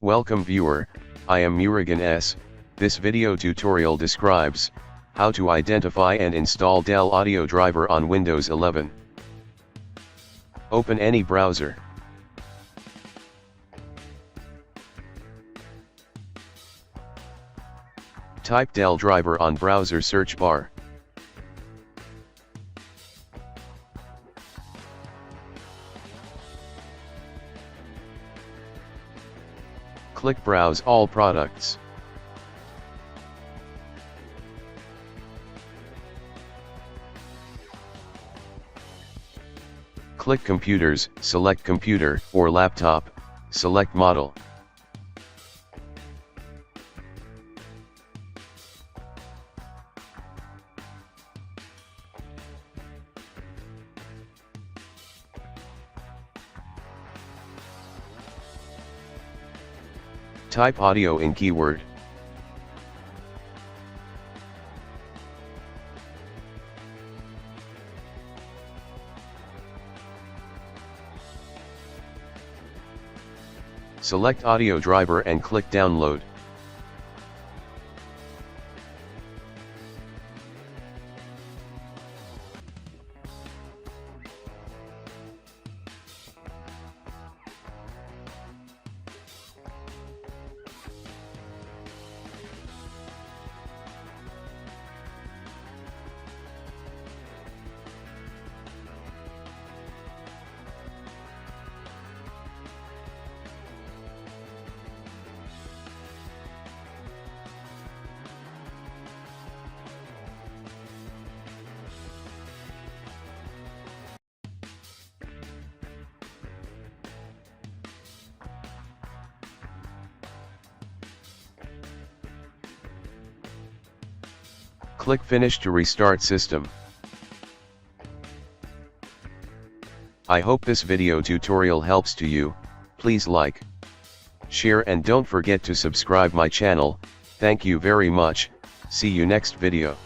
Welcome viewer, I am Murugan S. This video tutorial describes how to identify and install Dell audio driver on Windows 11. Open any browser. Type Dell driver on browser search bar. Click Browse All Products. Click Computers, select Computer or Laptop, select Model. Type audio in keyword. Select audio driver and click download. Click Finish to restart system. I hope this video tutorial helps to you. Please like, share and don't forget to subscribe my channel. Thank you very much. See you next video.